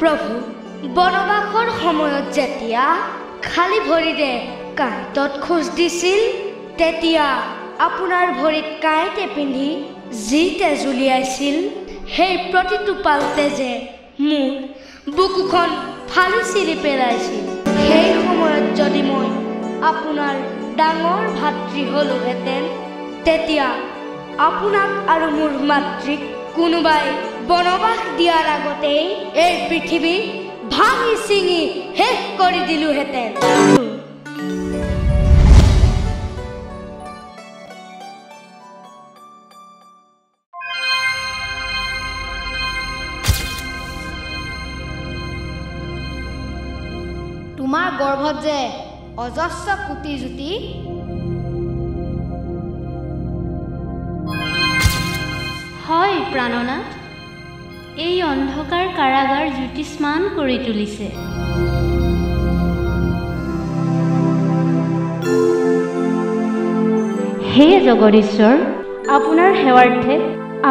প্ৰভু বনবাসৰ সময়ত যেতিয়া খালী ভৰিৰে কাঁইটত খোজ দিছিল তেতিয়া আপোনাৰ ভৰিত কাঁইটে পিন্ধি যি তেজ উলিয়াইছিল সেই প্ৰতিটো পাল তেজে মোৰ বুকুখন ফালি চিৰি পেলাইছিল। সেই সময়ত যদি মই আপোনাৰ ডাঙৰ ভাতৃ হলোহেঁতেন তেতিয়া আপোনাক আৰু মোৰ মাতৃক কোনোবাই বনবাস দিয়াৰ আগতেই এই পৃথিৱী ভাঙি চিঙি শেষ কৰি দিলোহেঁতেন। তোমাৰ গৰ্ভত যে অজস্ৰ কোটি জ্যোতি হয় প্ৰাণনাথ, এই অন্ধকাৰ কাৰাগাৰ জ্যোতিষ্মান কৰি তুলিছে। হে জগদীশ্বৰ, আপোনাৰ সেৱাৰ্থে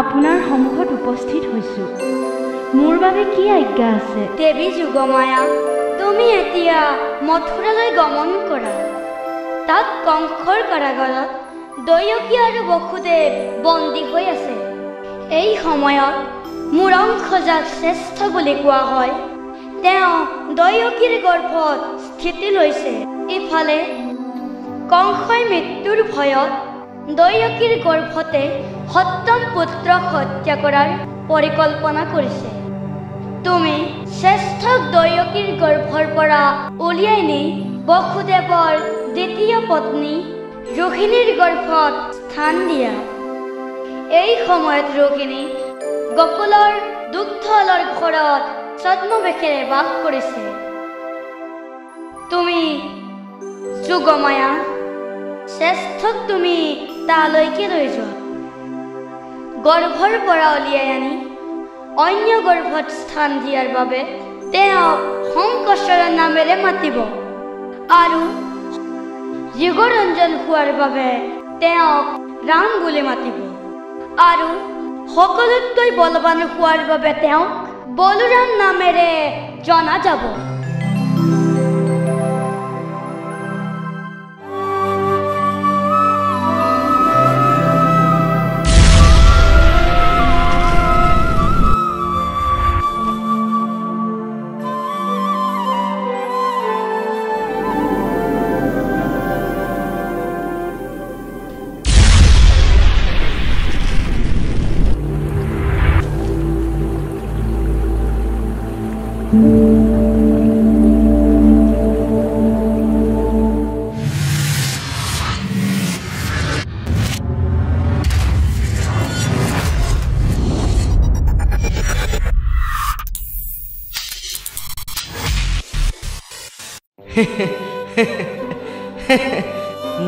আপোনাৰ সন্মুখত উপস্থিত হৈছোঁ। মোৰ বাবে কি আজ্ঞা আছে? দেৱী যোগমায়া, তুমি এতিয়া মথুৰালৈ গমন কৰা। তাত কংসৰ কাৰাগাৰত দৈয়কী আৰু বসুদেৱ বন্দী হৈ আছে। এই সময়ত মূৰংশ যাক শ্ৰেষ্ঠ বুলি কোৱা হয় তেওঁ দৈয়কীৰ গৰ্ভত স্থিতি লৈছে। ইফালে কংসই মৃত্যুৰ ভয়ত দৈয়কীৰ গৰ্ভতে সপ্তম পুত্ৰক হত্যা কৰাৰ পৰিকল্পনা কৰিছে। তুমি শ্ৰেষ্ঠক দৈয়কীৰ গৰ্ভৰ পৰা উলিয়াই নি বসুদেৱৰ দ্বিতীয় পত্নী ৰোহিণীৰ গৰ্ভত স্থান দিয়া। এই সময়ত ৰোহিণী গোকুলৰ দুগ্ধলৰ ঘৰত ছদ্মবেশেৰে বাস কৰিছে। তুমি যোগমায়া শ্ৰেষ্ঠক তুমি তালৈকে লৈ যোৱা। গৰ্ভৰ পৰা উলিয়াই আনি অন্য গৰ্ভত স্থান দিয়াৰ বাবে তেওঁক শংকচৰণ নামেৰে মাতিব আৰু যুগৰঞ্জন হোৱাৰ বাবে তেওঁক ৰাম বুলি মাতিব আৰু সকলোতকৈ বলৱান হোৱাৰ বাবে তেওঁক বলোৰাম নামেৰে জনা যাব।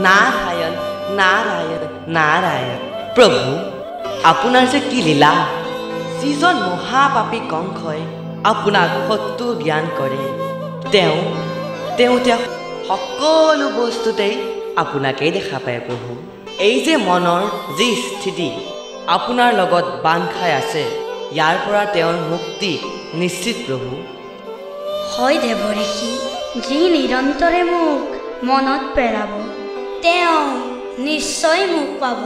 নাৰায়ণ নাৰায়ণ নাৰায়ণ। প্ৰভু আপোনাৰ যে কি লীলা! যিজন মহাপাপী কংসই আপোনাক সত্য জ্ঞান কৰে তেওঁ সকলো বস্তুতেই আপোনাকেই দেখা পায়। প্ৰভু এই যে মনৰ যি স্থিতি আপোনাৰ লগত বান্ধ খাই আছে ইয়াৰ পৰা তেওঁৰ মুক্তি নিশ্চিত। প্ৰভু হয় দেৱঋষি, যি নিৰন্তৰে মোক মনত পেলাব তেওঁ নিশ্চয় মোক পাব।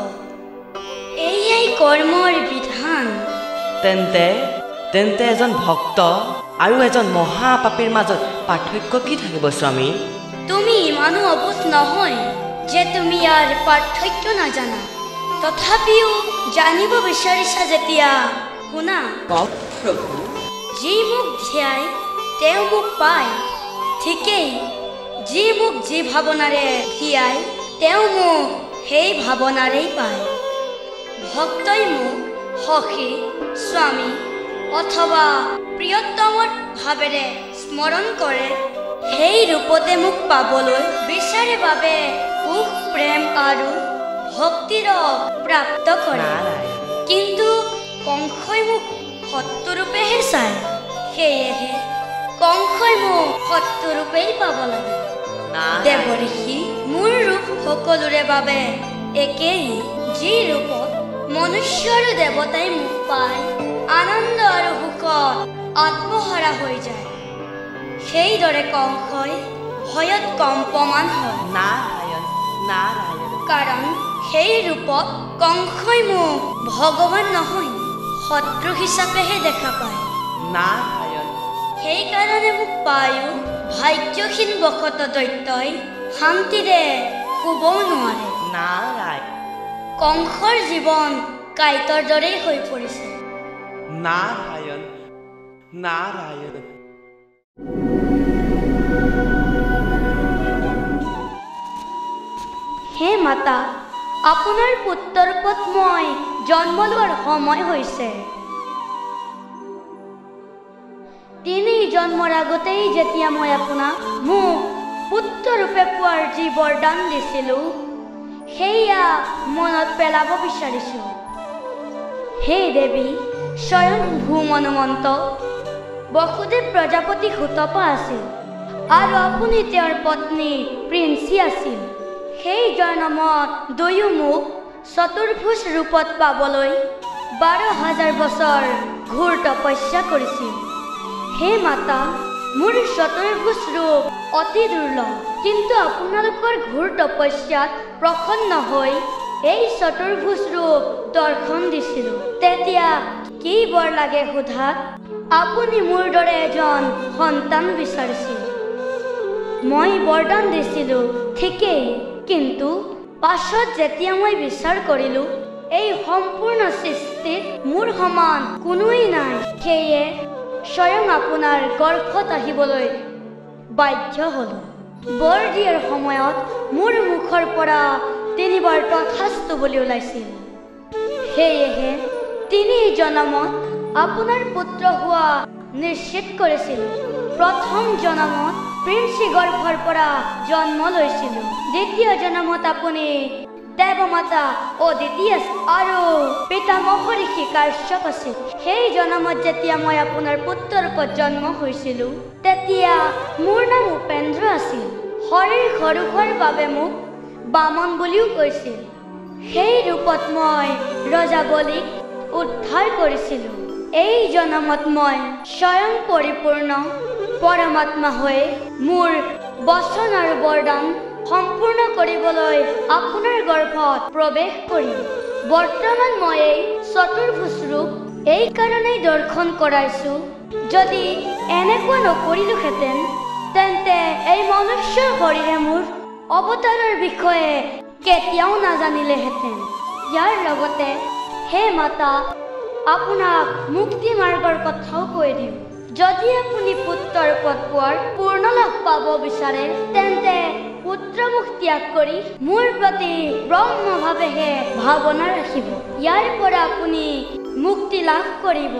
এয়াই কৰ্মৰ বিধান। তেন্তে এজন ভক্ত আৰু এজন মহাপাপীৰ মাজত পাৰ্থক্য কি থাকিব স্বামী? তুমি ইমানো অবুধ নহয় যে তুমি ইয়াৰ পাৰ্থক্য নাজানা। তথাপিও জানিব বিচাৰিছা যেতিয়া শুনা। প্ৰভু যি মোক ধ্যায় তেওঁ মোক পায়, ঠিকেই যি মোক যি ভাৱনাৰে ধ্যায় তেওঁ মোক সেই ভাৱনাৰেই পায়। ভক্তই মোক সখী স্বামী অথবা প্ৰিয়তমৰ ভাৱেৰে স্মৰণ কৰে। সেই ৰূপতে মোক পাবলৈ বিচাৰে বাবে সুখ প্ৰেম আৰু ভক্তিৰ প্ৰাপ্ত কৰে। কিন্তু কংসই মোক সত্যৰূপেহে চায়, সেয়েহে কংসই মোক সত্যৰূপেই পাব লাগে। দেৱঋষি, মোৰ ৰূপ সকলোৰে বাবে একেই। যি ৰূপত মনুষ্য আৰু দেৱতাই মোক পায় আনন্দ আৰু সুখত আত্মহাৰা হৈ যায়। সেইদৰে কংসই ভয়ত কম্পমান হয়। নাৰায়ণ নাৰায়ণ। কাৰণ সেই ৰূপত কংসই মোক ভগৱান নহয়, শত্ৰু হিচাপেহে দেখা পায়। নাৰায়ণ। সেইকাৰণে মোক পায়ো ভাগ্যহীন বশত দৈত্যই শান্তিৰে শুবও নোৱাৰে। নাৰায়ণ। কংসৰ জীৱন কাইটৰ দৰেই হৈ পৰিছে। নাৰায়ণ নাৰায়ণ। হে মাতা, আপোনাৰ পুত্ৰৰূপত মই জন্ম লোৱাৰ সময় হৈছে। তিনি জন্মৰ আগতেই যেতিয়া মই আপোনাক মোক পুত্ৰৰূপে পোৱাৰ যি বৰদান দিছিলোঁ, সেয়া মনত পেলাব বিচাৰিছোঁ। হে দেৱী, স্বয়ং ভূমনুমন্ত বসুদেৱ প্ৰজাপতি সুতপা আছিল আৰু আপুনি তেওঁৰ পত্নী প্ৰিন্সী আছিল। সেই জন্মত দুয়ো মোক চতুৰ্ভুজ ৰূপত পাবলৈ 12,000 বছৰ ঘোৰ তপস্যা কৰিছিল। হে মাতা, মোৰ চতুৰ্ভুজ ৰূপ অতি দুৰ্লভ, কিন্তু আপোনালোকৰ ঘোৰ তপস্যাত প্ৰসন্ন হৈ এই চতুৰ্ভুজ ৰূপ দৰ্শন দিছিলোঁ। তেতিয়া কি বৰ লাগে সোধাত আপুনি মোৰ দৰে এজন সন্তান বিচাৰিছিল। মই বৰদান দিছিলোঁ ঠিকেই, কিন্তু পাছত যেতিয়া মই বিচাৰ কৰিলোঁ এই সম্পূৰ্ণ সৃষ্টিত মোৰ সমান কোনোৱেই নাই, সেয়ে স্বয়ং আপোনাৰ গৰ্ভত আহিবলৈ বাধ্য হ'লোঁ। বৰ দিয়াৰ সময়ত মোৰ মুখৰ পৰা 3 বাৰ তথাস্তু বুলি ওলাইছিল। সেয়েহে 3 জনমত আপোনাৰ পুত্ৰ হোৱা নিশ্চিত কৰিছিলোঁ। প্ৰথম জনমত প্ৰিন্সী গৰ্ভৰ পৰা জন্ম লৈছিলোঁ। দ্বিতীয় জনমত আপুনি দেৱমাতা অদিতি আছিল আৰু পিতামহ ঋষি কাশ্যপ আছিল। সেই জনমত যেতিয়া মই আপোনাৰ পুত্ৰৰূপত জন্ম হৈছিলোঁ, তেতিয়া মোৰ নাম উপেন্দ্ৰ আছিল। শৰীৰ সৰু হোৱাৰ বাবে মোক বামন বুলিও কৈছিল। সেই ৰূপত মই ৰজা বলিক উদ্ধাৰ কৰিছিলোঁ। এই জনমত মই স্বয়ং পৰিপূৰ্ণ পৰমাত্মা হৈ মোৰ বচন আৰু বৰদান সম্পূৰ্ণ কৰিবলৈ আপোনাৰ গৰ্ভত প্ৰৱেশ কৰিম। বৰ্তমান মই এই চতুৰ্ভুজ ৰূপ এই কাৰণেই দৰ্শন কৰাইছোঁ, যদি এনেকুৱা নকৰিলোহেঁতেন তেন্তে এই মনুষ্যৰ শৰীৰে মোৰ অৱতাৰৰ বিষয়ে কেতিয়াও নাজানিলেহেঁতেন। ইয়াৰ লগতে হে মাতা, আপোনাক মুক্তি মাৰ্গৰ কথাও কৈ দিওঁ। যদি আপুনি পুত্ৰৰ পদ পোৱাৰ পূৰ্ণ লাভ পাব বিচাৰে, তেন্তে পুত্ৰমুখ ত্যাগ কৰি মোৰ প্ৰতি ব্ৰহ্মভাৱেহে ভাৱনা ৰাখিব। ইয়াৰ পৰা আপুনি মুক্তি লাভ কৰিব।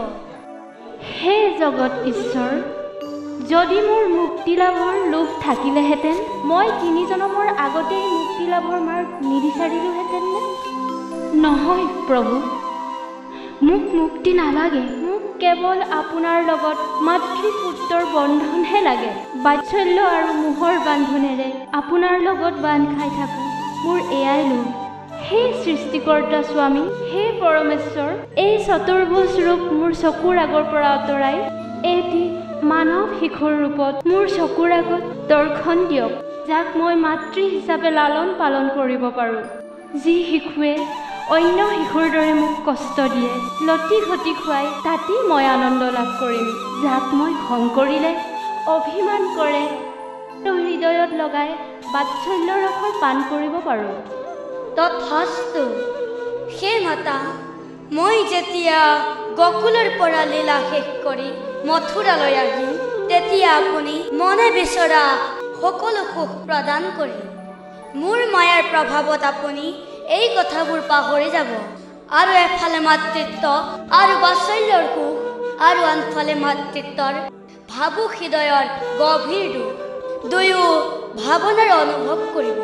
হে জগত ঈশ্বৰ, যদি মোৰ মুক্তি লাভৰ লোভ থাকিলেহেঁতেন মই 3 জনমৰ আগতেই মুক্তি লাভৰ মাৰ্গ নিবিচাৰিলোহেঁতেন নে? নহয় প্ৰভু, মোক মুক্তি নালাগে। মোক কেৱল আপোনাৰ লগত মাতৃপুত্ৰৰ বন্ধনহে লাগে। বাৎসল্য আৰু মোহৰ বান্ধোনেৰে আপোনাৰ লগত বান্ধ খাই থাকোঁ, মোৰ এয়াই লোভ। হে সৃষ্টিকৰ্তা স্বামী, হে পৰমেশ্বৰ, এই চতুৰ্ভুজ ৰূপ মোৰ চকুৰ আগৰ পৰা আঁতৰাই এটি মানৱ শিশুৰ ৰূপত মোৰ চকুৰ আগত দৰ্শন দিয়ক, যাক মই মাতৃ হিচাপে লালন পালন কৰিব পাৰোঁ। যি শিশুৱে অন্য শিশুৰ দৰে মোক কষ্ট দিয়ে, লতি ঘটি খুৱাই তাতেই মই আনন্দ লাভ কৰিম। যাক মই খং কৰিলে অভিমান কৰে হৃদয়ত লগাই বাৎসল্য ৰসৰ পান কৰিব পাৰোঁ। তথাস্তু। হে মাতা, মই যেতিয়া গকুলৰ পৰা লীলা শেষ কৰি মথুৰালৈ আহিম, তেতিয়া আপুনি মনে বিচৰা সকলো সুখ প্ৰদান কৰিম। মোৰ মায়াৰ প্ৰভাৱত আপুনি এই কথাবোৰ পাহৰি যাব আৰু এফালে মাতৃত্ব আৰু বাৎসল্যৰ সুখ আৰু আনফালে মাতৃত্বৰ ভাবুক হৃদয়ৰ গভীৰ দুখ দুয়ো ভাৱনাৰ অনুভৱ কৰিব।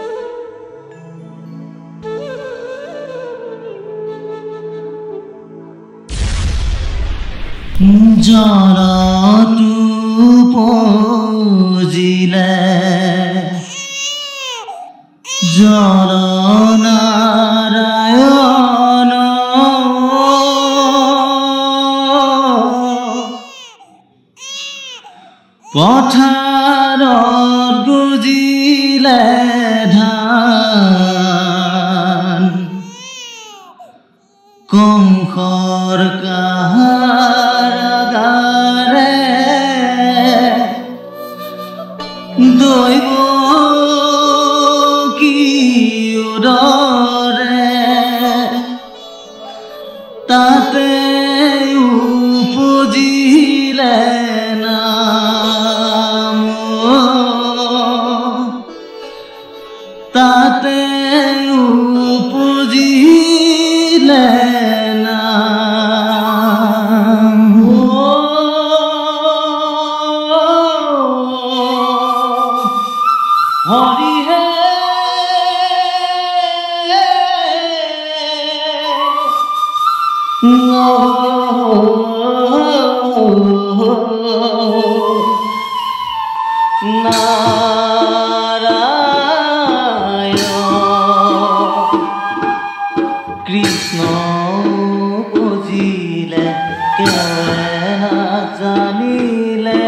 জনতু পজিলে জননাৰায়ণ পথাৰত গুজিলে ধান কংসৰ কাৰাগাৰে দৈব কি উদৰে তাতে উপজিলে নাম তাতে উপজিলে নাম হৰিহে কৃষ্ণ বুজিলে কেৱলে নাজানিলে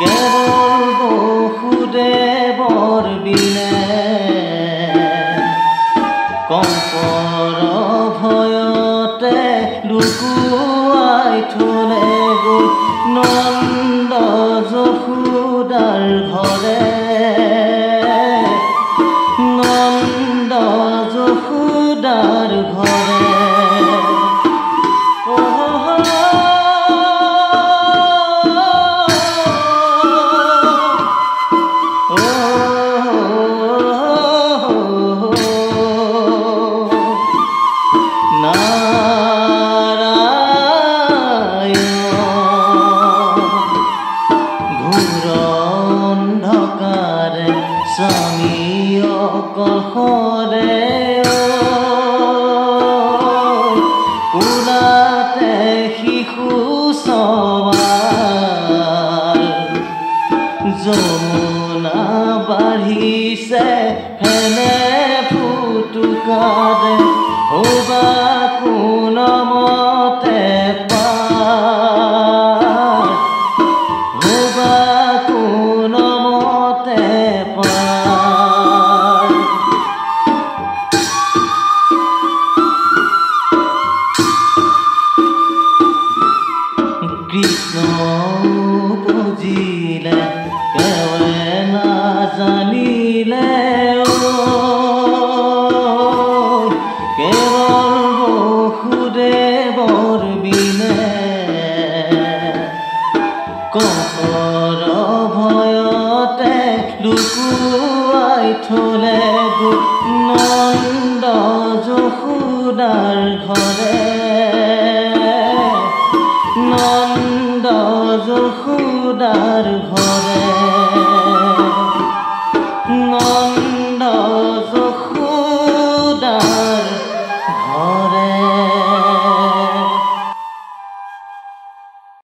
কেৱল বসুদেৱৰ বিনে কংসৰ ভয়তে লুকুৱাই থলে গৈ নন্দ যশোদাৰ ঘৰে নন্দ যশোদাৰ ঘৰে যমুনা বাঢ়িছে হেনে ফুটুকাৰে হবা কোন মতে পাৰ হবা কোন মতে পাৰ কৃষ্ণ বুজিলে কেৱলে নাজানিলে কেৱল বসুদেৱৰ বিনে কংসৰ ভয়তে লুকুৱাই থলে নন্দ যশোদাৰ ঘৰে নন্দ যশোদাৰ ঘৰে